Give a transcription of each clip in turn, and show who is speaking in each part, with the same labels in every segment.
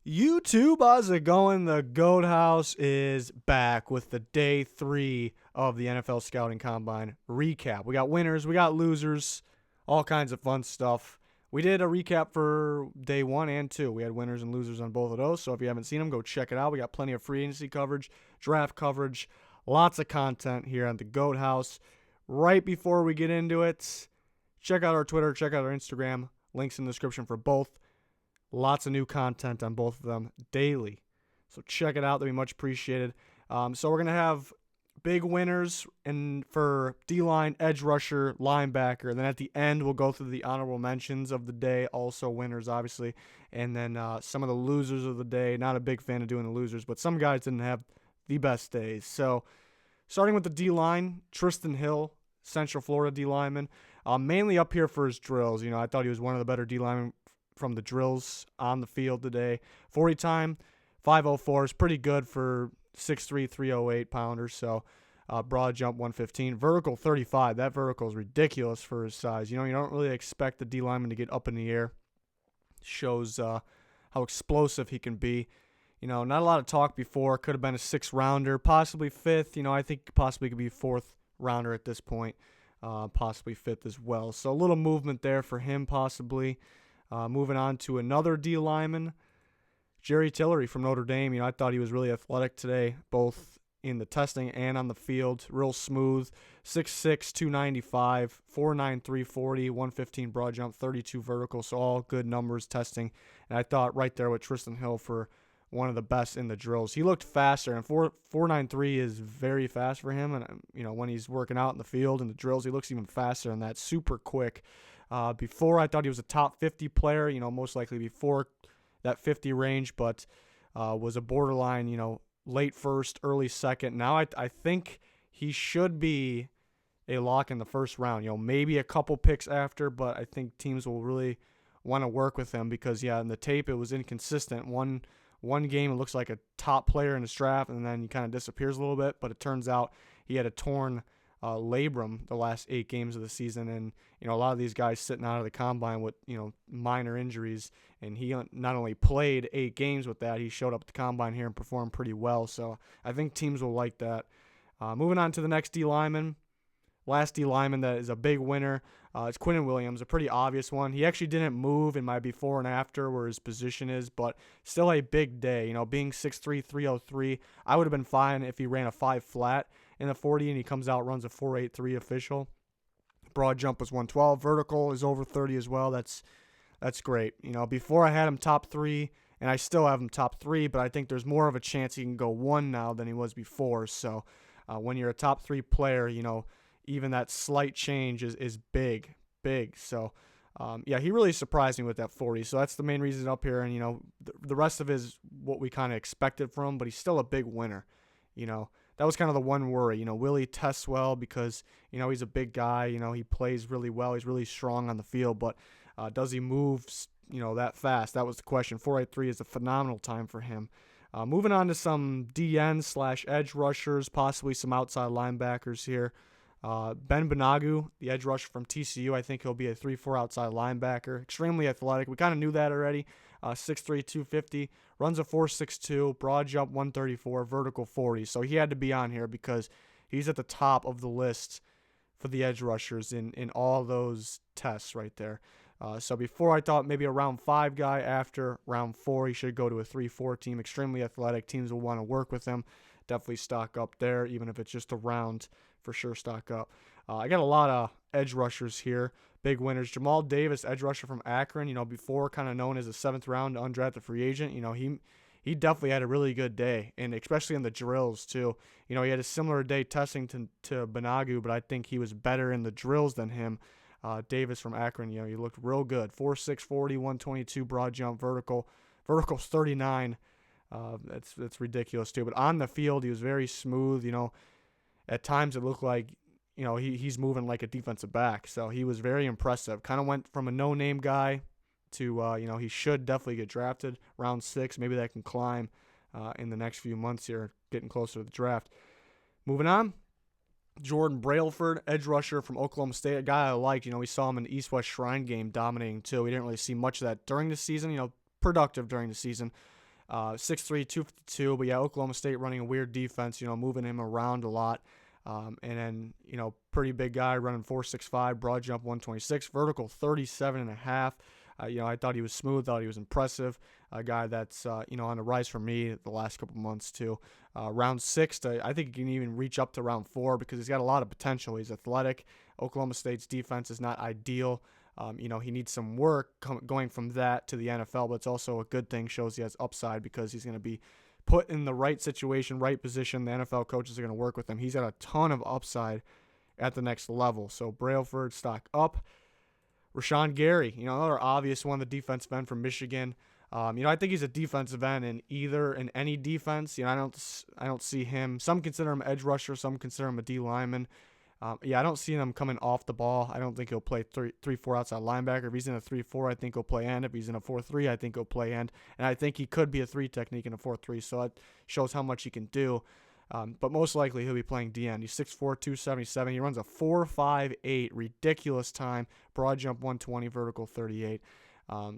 Speaker 1: YouTube, how's it going? The Goat House is back with the day 3 of the NFL Scouting Combine recap. We got winners, we got losers, all kinds of fun stuff. We did a recap for day 1 and 2. We had winners and losers on both of those, so if you haven't seen them, go check it out. We got plenty of free agency coverage, draft coverage, lots of content here on the Goat House. Right before we get into it, check out our Twitter, check out our Instagram, links in the description for both. Lots of new content on both of them daily. So check it out. That'd be much appreciated. So we're going to have big winners for D-line, edge rusher, linebacker. And then at the end, we'll go through the honorable mentions of the day. Also winners, obviously. And then some of the losers of the day. Not a big fan of doing the losers, but some guys didn't have the best days. So starting with the D-line, Tristan Hill, Central Florida D-lineman. Mainly up here for his drills. You know, I thought he was one of the better D-linemen from the drills on the field today. 40 time, 504 is pretty good for 6'3", 308 pounders. So broad jump 115. Vertical 35. That vertical is ridiculous for his size. You know, you don't really expect the D lineman to get up in the air. Shows how explosive he can be. You know, not a lot of talk before. Could have been a 6th rounder, possibly 5th. You know, I think possibly could be 4th rounder at this point. Possibly 5th as well. So a little movement there for him possibly. Moving on to another D lineman, Jerry Tillery from Notre Dame. You know, I thought he was really athletic today, both in the testing and on the field. Real smooth, 6'6", 295, 4'9", 340, 115 broad jump, 32 vertical. So all good numbers testing. And I thought right there with Tristan Hill for one of the best in the drills. He looked faster, and 4.93 is very fast for him. And you know, when he's working out in the field and the drills, he looks even faster, and that's super quick. Before I thought he was a top 50 player, you know, most likely before that 50 range, but was a borderline, you know, late first, early second. Now I think he should be a lock in the first round. You know, maybe a couple picks after, but I think teams will really want to work with him because, yeah, in the tape it was inconsistent. One game it looks like a top player in his draft, and then he kind of disappears a little bit, but it turns out he had a torn labrum the last 8 games of the season, and you know, a lot of these guys sitting out of the combine with, you know, minor injuries, and he not only played 8 games with that, he showed up at the combine here and performed pretty well. So I think teams will like that. Moving on to the next D lineman, last D lineman that is a big winner. It's Quintin Williams, a pretty obvious one. He actually didn't move in my before and after where his position is, but still a big day. You know, being 6'3", 303, I would have been fine if he ran a 5 flat in the 40 and he comes out, runs a 4.83 official. Broad jump was 112. Vertical is over 30 as well. That's great. You know, before I had him top 3, and I still have him top 3, but I think there's more of a chance he can go 1 now than he was before. So when you're a top 3 player, you know, even that slight change is big. So, yeah, he really surprised me with that 40. So that's the main reason up here. And, you know, the rest of it is what we kind of expected from him, but he's still a big winner. You know, that was kind of the one worry. You know, will he test well because, you know, he's a big guy. You know, he plays really well. He's really strong on the field. But does he move, you know, that fast? That was the question. 4.83 is a phenomenal time for him. Moving on to some DN/edge rushers, possibly some outside linebackers here. Ben Banagu, the edge rusher from TCU, I think he'll be a 3-4 outside linebacker. Extremely athletic. We kind of knew that already. 6'3", 250, runs a 4.62, broad jump 134, vertical 40. So he had to be on here because he's at the top of the list for the edge rushers in all those tests right there. So before I thought maybe a round 5 guy, after round 4 he should go to a 3-4 team. Extremely athletic. Teams will want to work with him. Definitely stock up there, even if it's just a round. For sure, stock up. I got a lot of edge rushers here. Big winners. Jamal Davis, edge rusher from Akron, you know, before kind of known as a 7th round undrafted free agent. You know, he definitely had a really good day, and especially in the drills too. You know, he had a similar day testing to Banagu, but I think he was better in the drills than him. Davis from Akron, you know, he looked real good. 4.6, 40, 122 broad jump, vertical's 39. That's ridiculous too. But on the field, he was very smooth. You know, at times it looked like, you know, he's moving like a defensive back. So he was very impressive. Kind of went from a no-name guy to, you know, he should definitely get drafted round 6. Maybe that can climb in the next few months here, getting closer to the draft. Moving on, Jordan Brailford, edge rusher from Oklahoma State, a guy I liked. You know, we saw him in the East-West Shrine game dominating too. We didn't really see much of that during the season, you know, productive during the season. 6'3", 252. But yeah, Oklahoma State running a weird defense, moving him around a lot. And then, pretty big guy running 4.65, broad jump 126, vertical 37.5. I thought he was smooth, thought he was impressive. A guy that's, on the rise for me the last couple months too. Round 6, I think he can even reach up to round 4 because he's got a lot of potential. He's athletic. Oklahoma State's defense is not ideal. He needs some work going from that to the NFL, but it's also a good thing, shows he has upside because he's going to be put in the right situation, right position. The NFL coaches are going to work with him. He's got a ton of upside at the next level. So Brailford, stock up. Rashon Gary, another obvious one, the defensive end from Michigan. I think he's a defensive end in any defense. I don't see him. Some consider him edge rusher. Some consider him a D lineman. I don't see him coming off the ball. I don't think he'll play 3-4 outside linebacker. If he's in a 3-4, I think he'll play end. If he's in a 4-3, I think he'll play end. And I think he could be a 3 technique in a 4-3, so that shows how much he can do. But most likely he'll be playing D-end. He's 6'4", 277. He runs a 4.58, ridiculous time. Broad jump 120, vertical 38.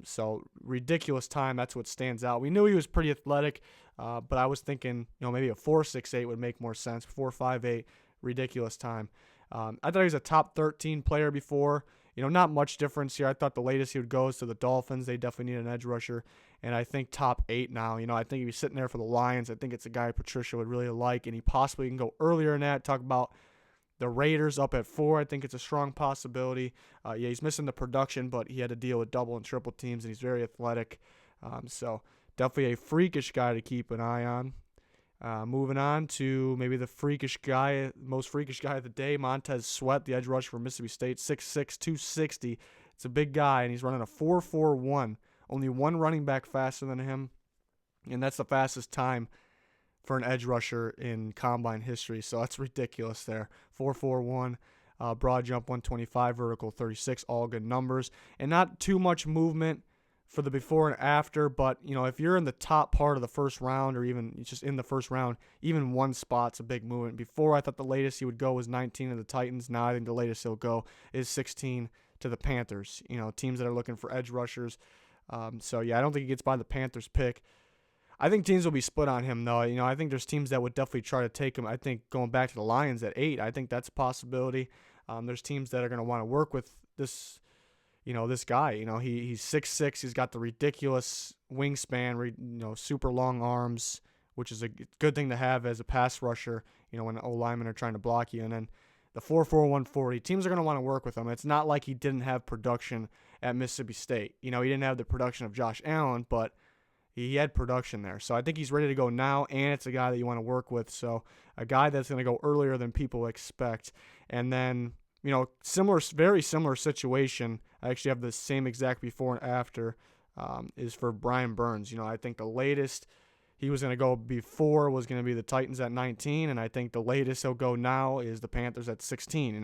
Speaker 1: So ridiculous time. That's what stands out. We knew he was pretty athletic, but I was thinking, maybe a 4.68 would make more sense. 4.58, ridiculous time. I thought he was a top 13 player before. Not much difference here. I thought the latest he would go is to the Dolphins. They definitely need an edge rusher. And I think top 8 now. I think if he's sitting there for the Lions, I think it's a guy Patricia would really like. And he possibly can go earlier in that. Talk about the Raiders up at 4. I think it's a strong possibility. He's missing the production, but he had to deal with double and triple teams, and he's very athletic. So definitely a freakish guy to keep an eye on. Moving on to maybe the most freakish guy of the day, Montez Sweat, the edge rusher for Mississippi State, 6'6", 260. It's a big guy, and he's running a 4.41. Only one running back faster than him, and that's the fastest time for an edge rusher in combine history. So that's ridiculous there. 4.41, broad jump 125, vertical 36, all good numbers. And not too much movement for the before and after, but if you're in the top part of the first round or even just in the first round, even one spot's a big movement. Before, I thought the latest he would go was 19 to the Titans. Now I think the latest he'll go is 16 to the Panthers. Teams that are looking for edge rushers. I don't think he gets by the Panthers pick. I think teams will be split on him, though. I think there's teams that would definitely try to take him. I think going back to the Lions at 8, I think that's a possibility. There's teams that are going to want to work with this guy. He's 6'6". He's got the ridiculous wingspan, super long arms, which is a good thing to have as a pass rusher, when O linemen are trying to block you. And then the 4.4, 140. Teams are going to want to work with him. It's not like he didn't have production at Mississippi State. He didn't have the production of Josh Allen, but he had production there. So I think he's ready to go now, and it's a guy that you want to work with. So a guy that's going to go earlier than people expect. And then, very similar situation. I actually have the same exact before and after is for Brian Burns. I think the latest he was going to go before was going to be the Titans at 19, and I think the latest he'll go now is the Panthers at 16.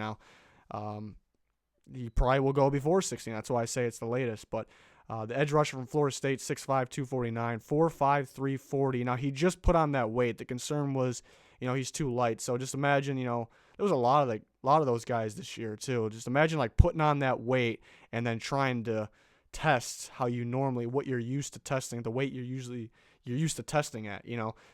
Speaker 1: He probably will go before 16. That's why I say it's the latest. But the edge rusher from Florida State, 6'5", 249, 4'5", 340. Now, he just put on that weight. The concern was, he's too light. So just imagine, there was a lot of those guys this year too. Just imagine putting on that weight and then trying to test what you're used to testing, the weight you're used to testing at,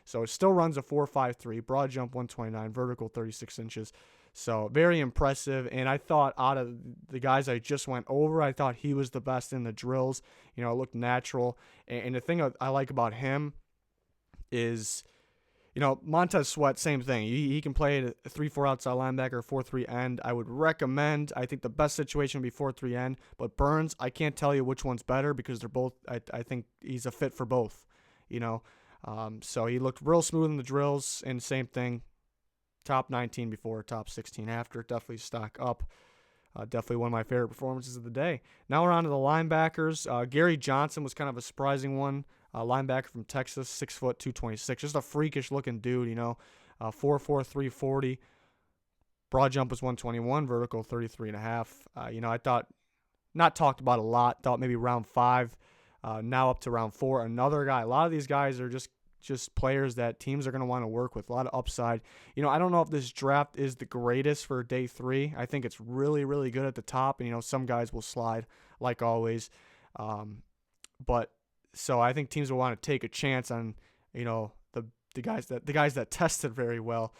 Speaker 1: So it still runs a 4.53, broad jump 129, vertical 36 inches. So very impressive. And I thought out of the guys I just went over, I thought he was the best in the drills. It looked natural. And the thing I like about him is, Montez Sweat, same thing. He can play a 3-4 outside linebacker, 4-3 end. I would recommend, I think the best situation would be 4-3 end. But Burns, I can't tell you which one's better because they're both, I think he's a fit for both, So he looked real smooth in the drills, and same thing. Top 19 before, top 16 after. Definitely stock up. Definitely one of my favorite performances of the day. Now we're on to the linebackers. Gary Johnson was kind of a surprising one. Linebacker from Texas, 6 foot, 226. Just a freakish looking dude, 4'4", 340. Broad jump was 121, vertical 33.5. I thought, not talked about a lot. Thought maybe round 5. Now up to round 4. Another guy. A lot of these guys are just players that teams are going to want to work with. A lot of upside. I don't know if this draft is the greatest for day 3. I think it's really, really good at the top. And, some guys will slide like always. But So I think teams will want to take a chance on, the guys that tested very well.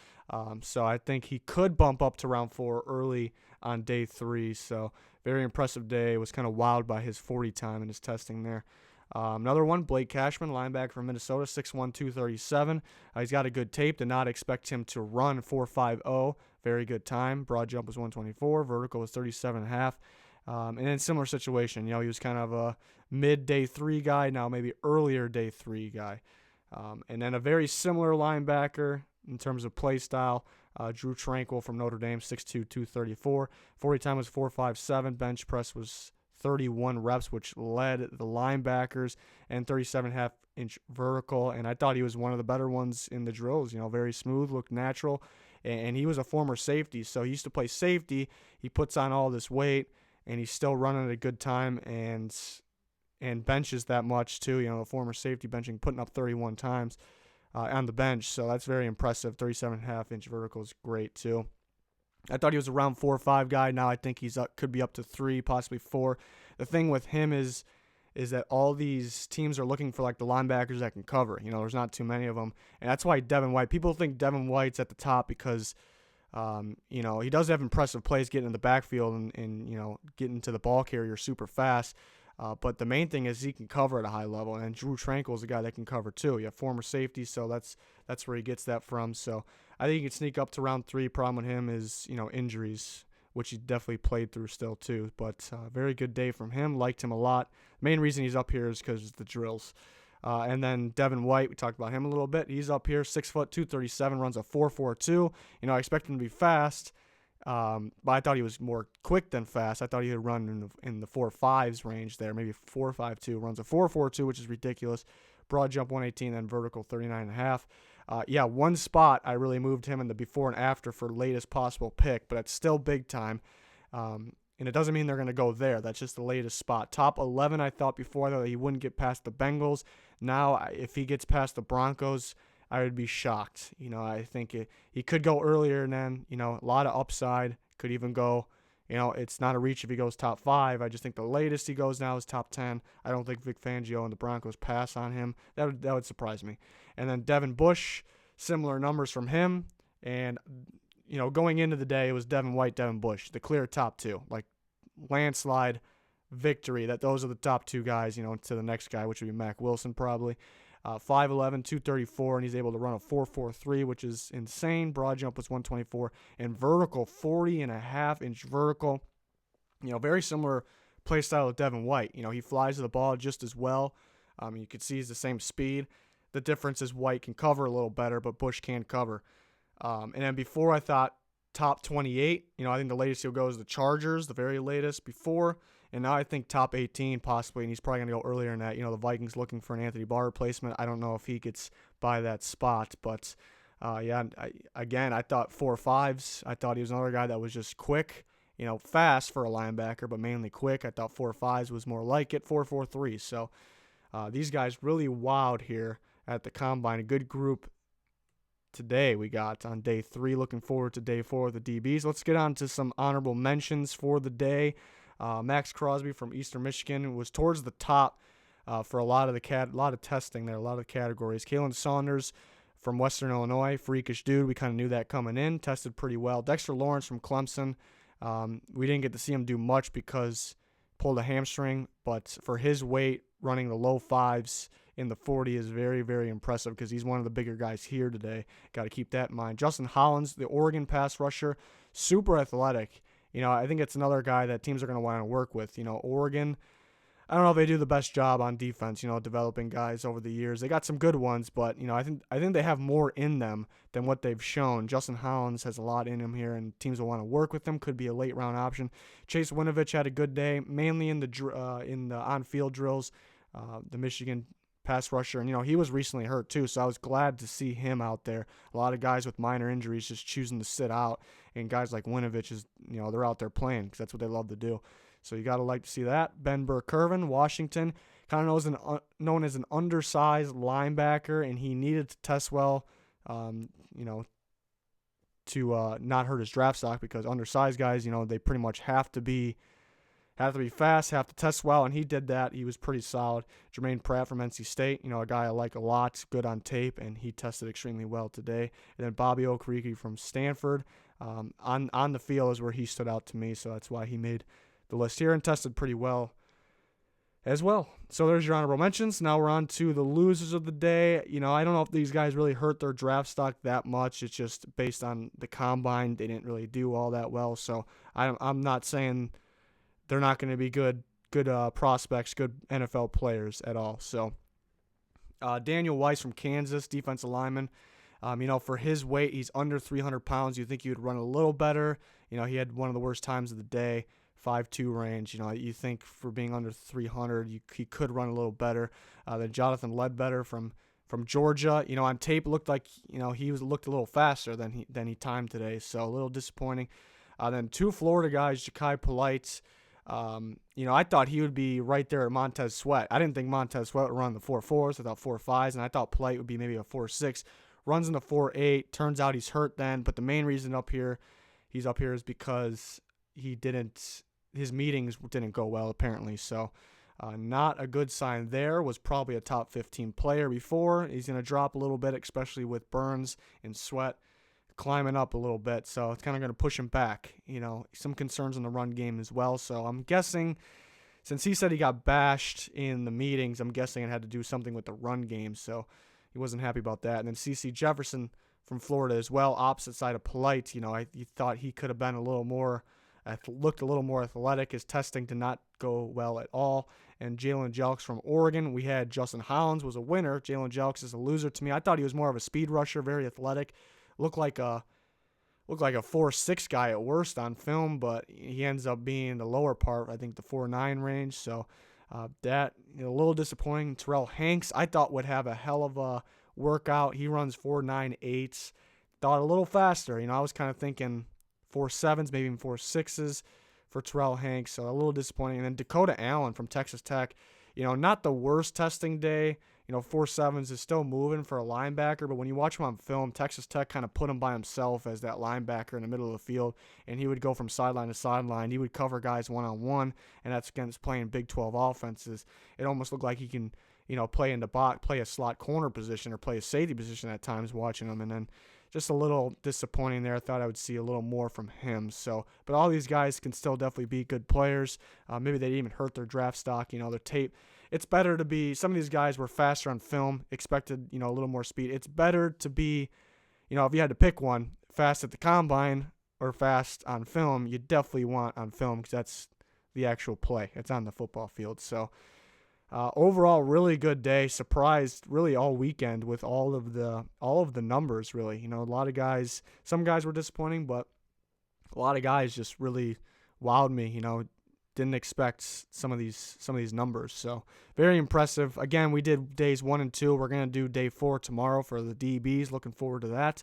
Speaker 1: So I think he could bump up to round 4 early on day 3. So very impressive day. Was kind of wowed by his 40 time and his testing there. Another one, Blake Cashman, linebacker from Minnesota, 6'1", 237. He's got a good tape. Did not expect him to run 4.50. Very good time. Broad jump was 124. Vertical was 37.5. And then similar situation. He was kind of a mid day 3 guy, now maybe earlier day 3 guy. And then a very similar linebacker in terms of play style, Dre Tranquil from Notre Dame, 6'2", 234. 40 time was 4.57. Bench press was 31 reps, which led the linebackers, and 37.5-inch vertical. And I thought he was one of the better ones in the drills. Very smooth, looked natural. And he was a former safety, so he used to play safety. He puts on all this weight, and he's still running at a good time and benches that much too. The former safety benching, putting up 31 times on the bench. So that's very impressive. 37.5-inch vertical is great too. I thought he was around 4 or 5 guy. Now I think he's could be up to 3, possibly 4. The thing with him is that all these teams are looking for like the linebackers that can cover. There's not too many of them, and that's why Devon White. People think Devon White's at the top because, he does have impressive plays getting in the backfield and getting to the ball carrier super fast. But the main thing is he can cover at a high level, and Dre Tranquil is a guy that can cover too. You have former safety, so that's where he gets that from. So I think he can sneak up to round 3. Problem with him is injuries, which he definitely played through still too. But very good day from him. Liked him a lot. Main reason he's up here is because of the drills. And then Devon White, we talked about him a little bit. He's up here, 6', 237, runs a 4.42. I expect him to be fast. But I thought he was more quick than fast. I thought he would run in the 4.5s range there, maybe 4.52. Runs a 4.42, which is ridiculous. Broad jump 118, then vertical 39.5. One spot I really moved him in the before and after for latest possible pick, but it's still big time. And it doesn't mean they're going to go there. That's just the latest spot. Top 11, I thought before that he wouldn't get past the Bengals. Now, if he gets past the Broncos, I would be shocked. I think he could go earlier and then, a lot of upside. Could even go, it's not a reach if he goes top 5. I just think the latest he goes now is top 10. I don't think Vic Fangio and the Broncos pass on him. That would surprise me. And then Devin Bush, similar numbers from him. And, going into the day, it was Devon White, Devin Bush, the clear top 2. Like, landslide victory. Those are the top 2 guys, to the next guy, which would be Mack Wilson probably. 5'11", 234, and he's able to run a 4.43, which is insane. Broad jump was 124, and vertical 40.5-inch vertical. Very similar play style with Devon White. He flies to the ball just as well. You can see he's the same speed. The difference is White can cover a little better, but Bush can't cover. And then before I thought top 28. I think the latest he'll go is the Chargers, the very latest before. And now I think top 18 possibly, and he's probably going to go earlier than that. The Vikings looking for an Anthony Barr replacement. I don't know if he gets by that spot, but I thought 4.5s. I thought he was another guy that was just quick, fast for a linebacker, but mainly quick. I thought 4.5s was more like it, 4.43. So these guys really wowed here at the Combine. A good group today we got on day 3. Looking forward to day 4 with the DBs. Let's get on to some honorable mentions for the day. Max Crosby from Eastern Michigan was towards the top for a lot of testing there, a lot of categories. Kalen Saunders from Western Illinois, freakish dude. We kind of knew that coming in. Tested pretty well. Dexter Lawrence from Clemson. We didn't get to see him do much because pulled a hamstring, but for his weight, running the low 5s in the 40 is very, very impressive because he's one of the bigger guys here today. Got to keep that in mind. Justin Hollins, the Oregon pass rusher, super athletic. I think it's another guy that teams are going to want to work with. Oregon, I don't know if they do the best job on defense, developing guys over the years. They got some good ones, but, I think they have more in them than what they've shown. Justin Hollins has a lot in him here, and teams will want to work with him. Could be a late-round option. Chase Winovich had a good day, mainly in the on-field drills. The Michigan pass rusher, and he was recently hurt too, so I was glad to see him out there. A lot of guys with minor injuries just choosing to sit out, and guys like Winovich is, they're out there playing because that's what they love to do. So you got to like to see that. Ben Burr-Kirven, Washington, kind of known as an undersized linebacker, and he needed to test well, to not hurt his draft stock because undersized guys, they pretty much have to have to be fast, have to test well, and he did that. He was pretty solid. Jermaine Pratt from NC State, a guy I like a lot, good on tape, and he tested extremely well today. And then Bobby Okereke from Stanford, on the field is where he stood out to me, so that's why he made the list here and tested pretty well as well. So there's your honorable mentions. Now we're on to the losers of the day. I don't know if these guys really hurt their draft stock that much. It's just based on the combine. They didn't really do all that well, so I'm not saying they're not going to be good prospects, good NFL players at all. So Daniel Weiss from Kansas, defensive lineman. For his weight, he's under 300 pounds. You'd think he would run a little better. He had one of the worst times of the day, 5'2" range. You think for being under 300, he could run a little better. Then Jonathan Ledbetter from Georgia. On tape, it looked like he looked a little faster than he timed today. So a little disappointing. Then two Florida guys, Ja'Kai Polite. I thought he would be right there at Montez Sweat. I didn't think Montez Sweat would run the 4.4s. I thought 4.5s, and I thought Polite would be maybe a 4.6. Runs in the 4.8. Turns out he's hurt then, but the main reason he's up here is because his meetings didn't go well apparently. So not a good sign there. Was probably a top 15 player before. He's going to drop a little bit, especially with Burns and Sweat climbing up a little bit, so it's kind of going to push him back. Some concerns in the run game as well. So I'm guessing, since he said he got bashed in the meetings, I'm guessing it had to do something with the run game. So he wasn't happy about that. And then CeCe Jefferson from Florida as well, opposite side of Polite. You thought he could have been looked a little more athletic. His testing did not go well at all. And Jalen Jelks from Oregon. We had Justin Hollins was a winner. Jalen Jelks is a loser to me. I thought he was more of a speed rusher, very athletic. Looked like a 4.6 guy at worst on film, but he ends up being the lower part, I think the 4.9 range. So that a little disappointing. Terrell Hanks, I thought would have a hell of a workout. He runs 4.98. Thought a little faster. I was kind of thinking 4.7s, maybe even 4.6s for Terrell Hanks. So a little disappointing. And then Dakota Allen from Texas Tech. Not the worst testing day. 4.7s is still moving for a linebacker, but when you watch him on film, Texas Tech kind of put him by himself as that linebacker in the middle of the field, and he would go from sideline to sideline. He would cover guys one-on-one, and that's against playing Big 12 offenses. It almost looked like he can, play in the box, play a slot corner position or play a safety position at times watching him, and then just a little disappointing there. I thought I would see a little more from him. So, but all these guys can still definitely be good players. Maybe they didn't even hurt their draft stock, their tape. It's better to be, some of these guys were faster on film, expected, a little more speed. It's better to be, if you had to pick one, fast at the combine or fast on film, you definitely want on film because that's the actual play. It's on the football field. So overall, really good day. Surprised really all weekend with all of the numbers, really. A lot of guys, some guys were disappointing, but a lot of guys just really wowed me, Didn't expect some of these numbers. So very impressive. Again, we did days 1 and 2. We're going to do day 4 tomorrow for the DBs. Looking forward to that.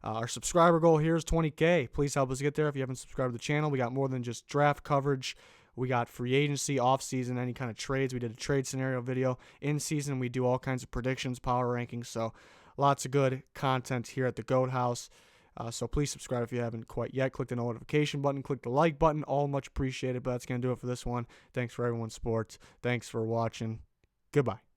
Speaker 1: Our subscriber goal here is 20K. Please help us get there if you haven't subscribed to the channel. We got more than just draft coverage. We got free agency, off-season, any kind of trades. We did a trade scenario video. In season, we do all kinds of predictions, power rankings. So lots of good content here at the Goat House. So please subscribe if you haven't quite yet. Click the notification button. Click the like button. All much appreciated. But that's going to do it for this one. Thanks for everyone's support. Thanks for watching. Goodbye.